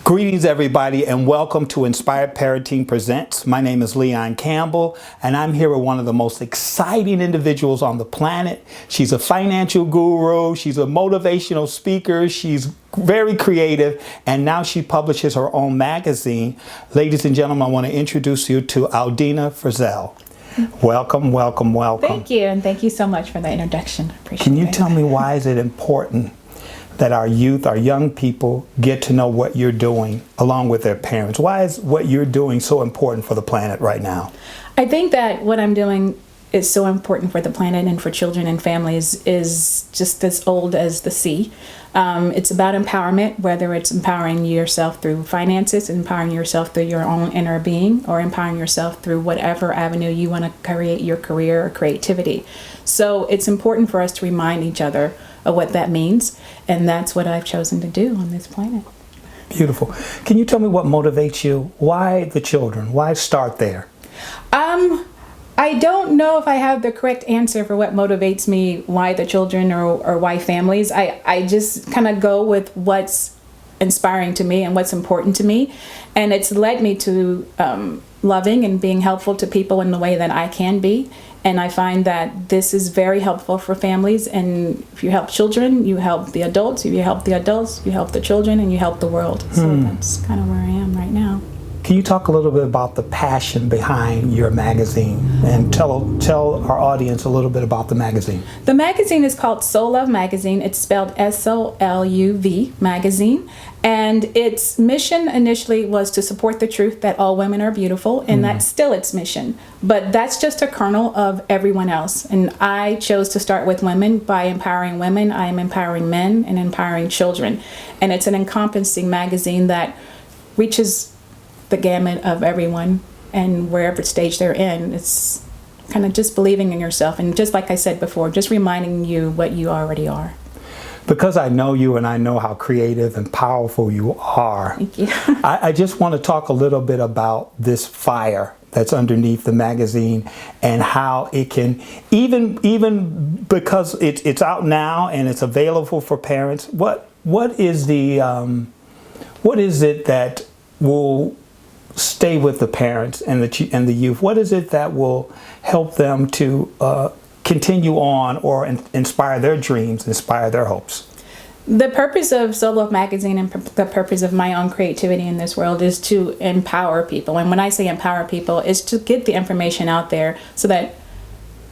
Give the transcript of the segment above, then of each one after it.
Greetings, everybody, and welcome to Inspired Parenting Presents. My name is Leon Campbell, and I'm here with one of the most exciting individuals on the planet. She's a financial guru, she's a motivational speaker, she's very creative, and now she publishes her own magazine. Ladies and gentlemen, I want to introduce you to Aldeana Frazell. Welcome, welcome, welcome. Thank you, and thank you so much for the introduction. I appreciate it. Can you tell me why is it important that our youth, our young people, get to know what you're doing along with their parents? Why is what you're doing so important for the planet right now? I think that what I'm doing is so important for the planet and for children and families is just as old as the sea. It's about empowerment, whether it's empowering yourself through finances, empowering yourself through your own inner being, or empowering yourself through whatever avenue you want to create your career or creativity. So it's important for us to remind each other of what that means, and that's what I've chosen to do on this planet. Beautiful. Can you tell me what motivates you? Why the children? Why start there? I don't know if I have the correct answer for what motivates me, why the children or why families. I just kind of go with what's inspiring to me and what's important to me. And it's led me to loving and being helpful to people in the way that I can be. And I find that this is very helpful for families. And if you help children, you help the adults. If you help the adults, you help the children, and you help the world. So that's kind of where I am right now. Can you talk a little bit about the passion behind your magazine and tell our audience a little bit about the magazine? The magazine is called Soul Love Magazine. It's spelled SOLUV Magazine. And its mission initially was to support the truth that all women are beautiful, and that's still its mission. But that's just a kernel of everyone else. And I chose to start with women. By empowering women, I am empowering men and empowering children. And it's an encompassing magazine that reaches the gamut of everyone and wherever stage they're in. It's kind of just believing in yourself, and just like I said before, just reminding you what you already are. Because I know you and I know how creative and powerful you are, Thank you. I just want to talk a little bit about this fire that's underneath the magazine and how it can, even because it's out now and it's available for parents, what is it that will stay with the parents and the youth? What is it that will help them to continue on or inspire their dreams, inspire their hopes? The purpose of Soul Love Magazine and the purpose of my own creativity in this world is to empower people. And when I say empower people, is to get the information out there so that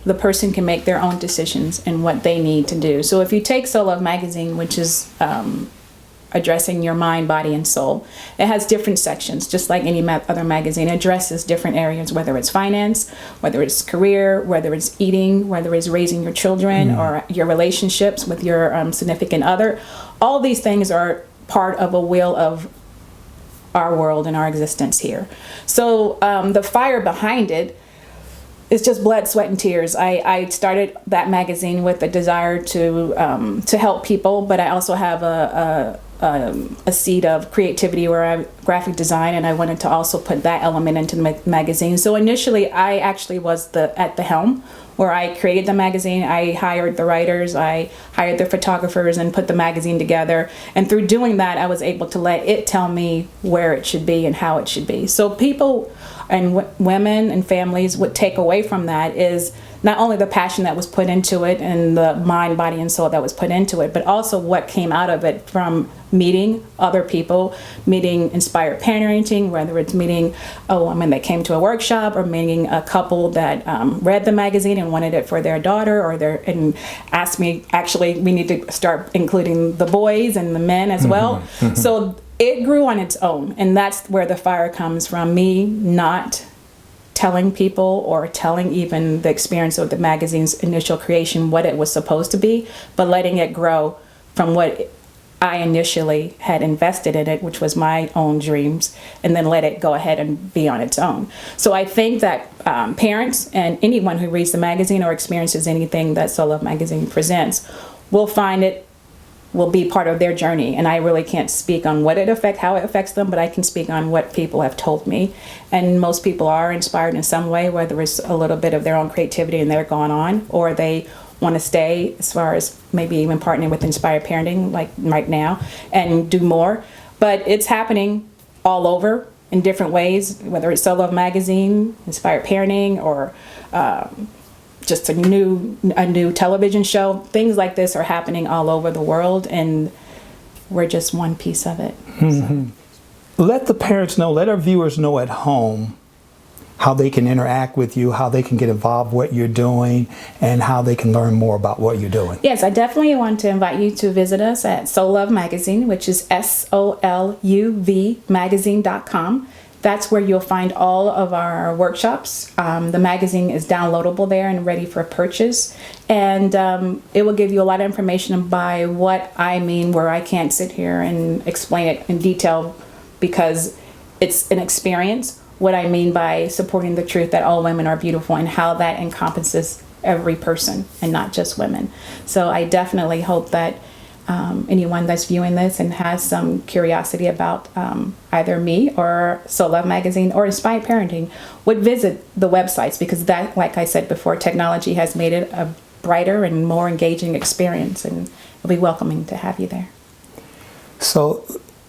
the person can make their own decisions and what they need to do. So if you take Soul Love Magazine, which is addressing your mind, body, and soul. It has different sections, just like any other magazine. It addresses different areas, whether it's finance, whether it's career, whether it's eating, whether it's raising your children, or your relationships with your significant other. All these things are part of a wheel of our world and our existence here. So the fire behind it is just blood, sweat, and tears. I started that magazine with a desire to help people, but I also have a seed of creativity where I graphic design, and I wanted to also put that element into the magazine. So initially, I actually was at the helm where I created the magazine. I hired the writers, I hired the photographers, and put the magazine together. And through doing that, I was able to let it tell me where it should be and how it should be. So people and women and families would take away from that is not only the passion that was put into it and the mind, body, and soul that was put into it, but also what came out of it from meeting other people, meeting inspired parenting, whether it's meeting a woman that came to a workshop or meeting a couple that read the magazine and wanted it for their daughter, and asked me, actually, we need to start including the boys and the men as well. So it grew on its own, and that's where the fire comes from, me not telling people or telling even the experience of the magazine's initial creation what it was supposed to be, but letting it grow from what I initially had invested in it, which was my own dreams, and then let it go ahead and be on its own. So I think that parents and anyone who reads the magazine or experiences anything that Soul Love Magazine presents will find it will be part of their journey. And I really can't speak on how it affects them, but I can speak on what people have told me. And most people are inspired in some way, whether it's a little bit of their own creativity and they're gone on, or they want to stay, as far as maybe even partnering with Inspired Parenting like right now and do more. But it's happening all over in different ways, whether it's Soul Love Magazine, Inspired Parenting, or just a new television show. Things like this are happening all over the world, and we're just one piece of it. Mm-hmm. Let the parents know, let our viewers know at home how they can interact with you, how they can get involved with what you're doing, and how they can learn more about what you're doing. Yes, I definitely want to invite you to visit us at Soul Love Magazine, which is SOLUV magazine.com. That's where you'll find all of our workshops. The magazine is downloadable there and ready for purchase. And it will give you a lot of information by what I mean, where I can't sit here and explain it in detail because it's an experience. What I mean by supporting the truth that all women are beautiful and how that encompasses every person and not just women. So I definitely hope that anyone that's viewing this and has some curiosity about either me or Soul Love Magazine or Inspired Parenting would visit the websites, because that, like I said before, technology has made it a brighter and more engaging experience, and it'll be welcoming to have you there. So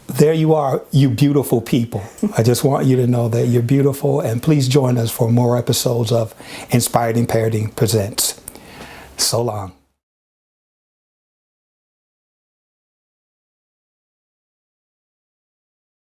there you are, you beautiful people. I just want you to know that you're beautiful, and please join us for more episodes of Inspired Parenting Presents. So long.